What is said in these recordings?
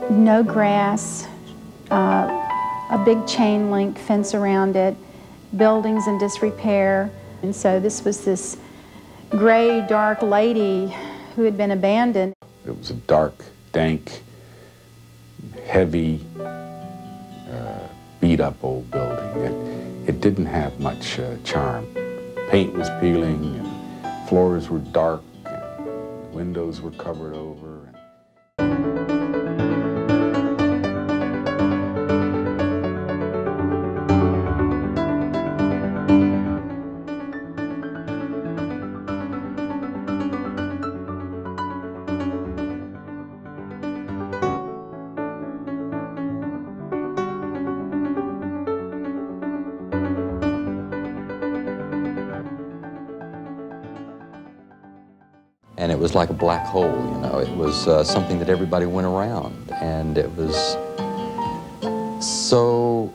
no grass, a big chain link fence around it, buildings in disrepair. And so this was this gray, dark lady who had been abandoned. It was a dark, dank, heavy, beat-up old building. It didn't have much charm. Paint was peeling, and floors were dark, and windows were covered over. And it was like a black hole, you know. It was something that everybody went around, and it was so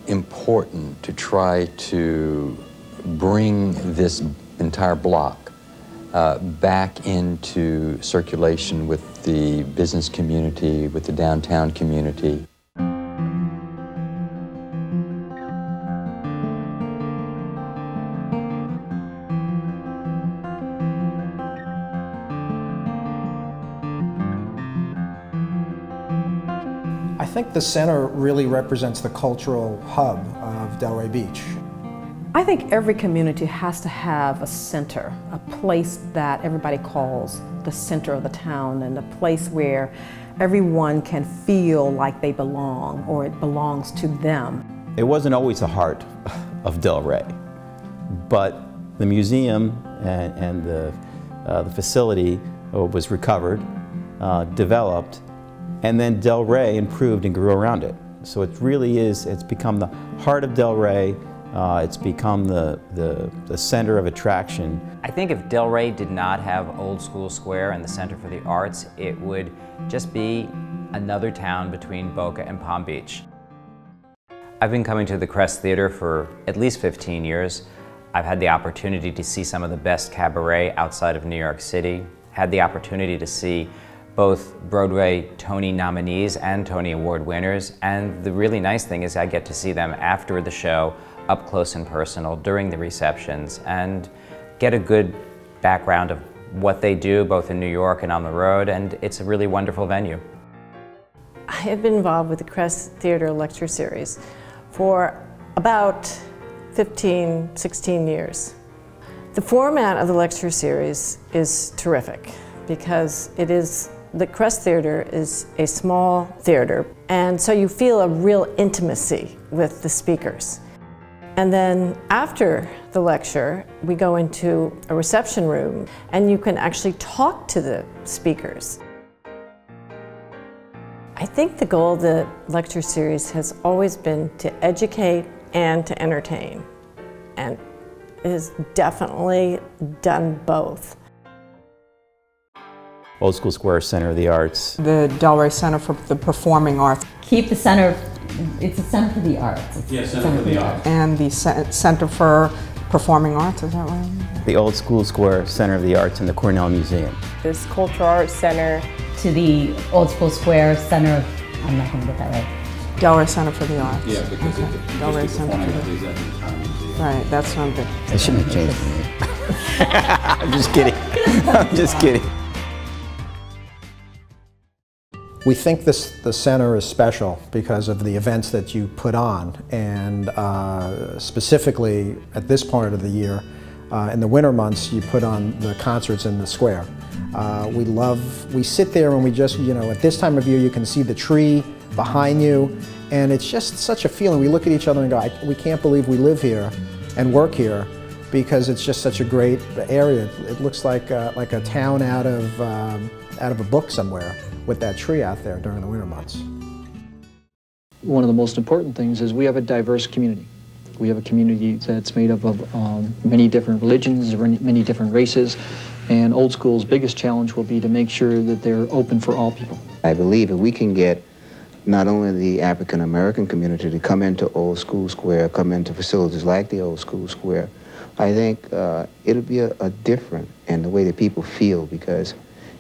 important to try to bring this entire block back into circulation with the business community, with the downtown community. I think the center really represents the cultural hub of Delray Beach. I think every community has to have a center, a place that everybody calls the center of the town, and a place where everyone can feel like they belong, or it belongs to them. It wasn't always the heart of Delray, but the museum and the facility was recovered, developed, and then Delray improved and grew around it. So it really is, it's become the heart of Delray. It's become the center of attraction. I think if Delray did not have Old School Square and the Center for the Arts, it would just be another town between Boca and Palm Beach. I've been coming to the Crest Theater for at least 15 years. I've had the opportunity to see some of the best cabaret outside of New York City, had the opportunity to see both Broadway Tony nominees and Tony Award winners, and the really nice thing is I get to see them after the show, up close and personal, during the receptions, and get a good background of what they do both in New York and on the road, and it's a really wonderful venue. I have been involved with the Crest Theater Lecture Series for about 15, 16 years. The format of the lecture series is terrific because the Crest Theater is a small theater, and so you feel a real intimacy with the speakers. And then after the lecture, we go into a reception room, and you can actually talk to the speakers. I think the goal of the lecture series has always been to educate and to entertain, and it has definitely done both. Old School Square, Center of the Arts. The Delray Center for the Performing Arts. Keep the center, it's a center for the arts. Yes, Center for the Arts. And the Center for Performing Arts, is that right? The Old School Square, Center of the Arts, and the Cornell Museum. This Cultural Arts Center to the Old School Square Center of, I'm not going to get that right. Delray Center for the Arts. Yeah, because okay. Delray Center for the Arts. Right, that's something. They shouldn't have changed the name. I'm just kidding. I'm just kidding. We think the center is special because of the events that you put on, and specifically at this part of the year, in the winter months, you put on the concerts in the square. We sit there and we just, you know, at this time of year you can see the tree behind you, and it's just such a feeling. We look at each other and go, we can't believe we live here and work here, because it's just such a great area. It looks like a town out of a book somewhere, with that tree out there during the winter months. One of the most important things is we have a diverse community. We have a community that's made up of many different religions, many different races, and Old School's biggest challenge will be to make sure that they're open for all people. I believe if we can get not only the African American community to come into Old School Square, come into facilities like the Old School Square, I think it'll be a different in the way that people feel, because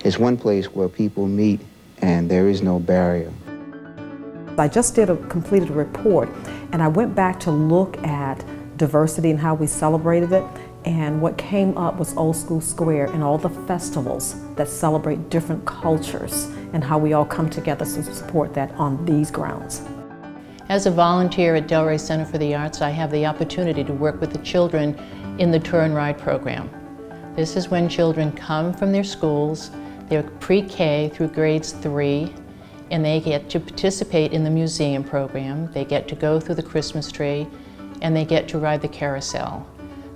it's one place where people meet and there is no barrier. I just completed a report, and I went back to look at diversity and how we celebrated it, and what came up was Old School Square and all the festivals that celebrate different cultures and how we all come together to support that on these grounds. As a volunteer at Delray Center for the Arts, I have the opportunity to work with the children in the Tour and Ride program. This is when children come from their schools, they're pre-K through grades 3, and they get to participate in the museum program. They get to go through the Christmas tree, and they get to ride the carousel.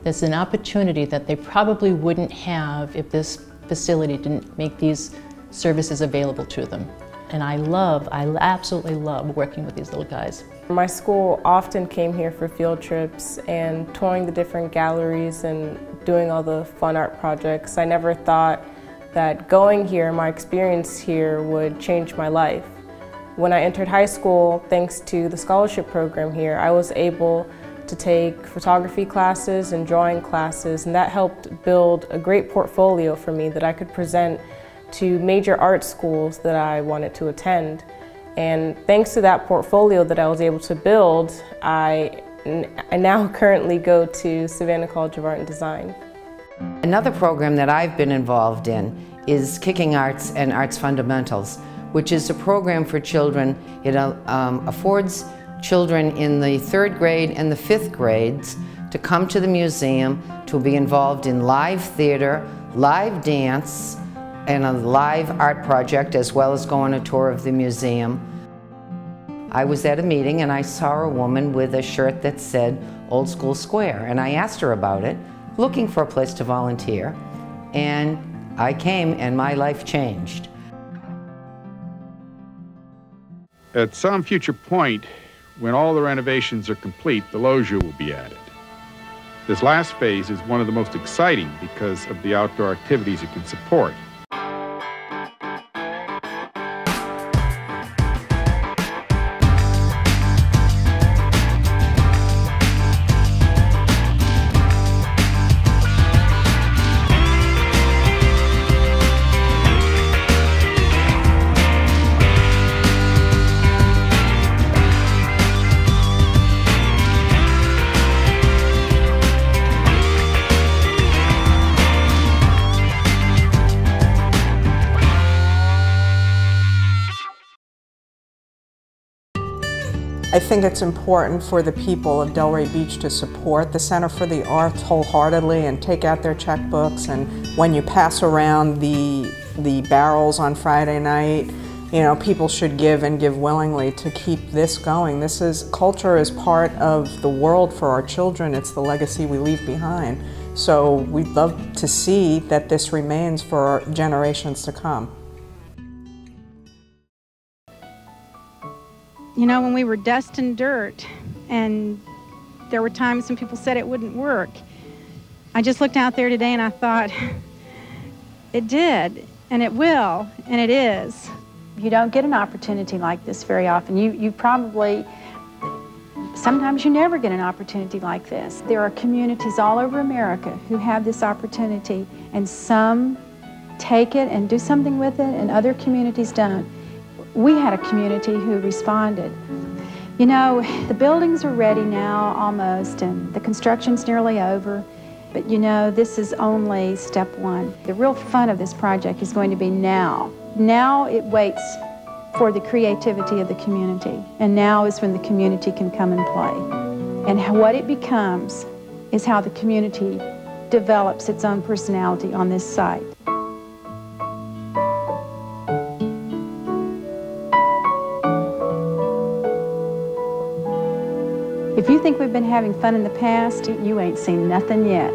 There's an opportunity that they probably wouldn't have if this facility didn't make these services available to them. And I absolutely love working with these little guys. My school often came here for field trips and touring the different galleries and doing all the fun art projects. I never thought that going here, my experience here, would change my life. When I entered high school, thanks to the scholarship program here, I was able to take photography classes and drawing classes, and that helped build a great portfolio for me that I could present to major art schools that I wanted to attend. And thanks to that portfolio that I was able to build, I now currently go to Savannah College of Art and Design. Another program that I've been involved in is Kicking Arts and Arts Fundamentals, which is a program for children. It affords children in the 3rd grade and the 5th grades to come to the museum to be involved in live theater, live dance, and a live art project, as well as go on a tour of the museum. I was at a meeting and I saw a woman with a shirt that said Old School Square, and I asked her about it, looking for a place to volunteer, and I came and my life changed. At some future point, when all the renovations are complete, the loggia will be added. This last phase is one of the most exciting because of the outdoor activities it can support. I think it's important for the people of Delray Beach to support the Center for the Arts wholeheartedly and take out their checkbooks, and when you pass around the barrels on Friday night, you know, people should give and give willingly to keep this going. Culture is part of the world for our children. It's the legacy we leave behind. So we'd love to see that this remains for generations to come. You know, when we were dust and dirt, and there were times when people said it wouldn't work, I just looked out there today and I thought, it did, and it will, and it is. You don't get an opportunity like this very often. You probably, sometimes you never get an opportunity like this. There are communities all over America who have this opportunity, and some take it and do something with it, and other communities don't. We had a community who responded. You know, the buildings are ready now almost, and the construction's nearly over. But you know, this is only step one. The real fun of this project is going to be now. Now it waits for the creativity of the community, and now is when the community can come and play. And what it becomes is how the community develops its own personality on this site. If you think we've been having fun in the past, you ain't seen nothing yet.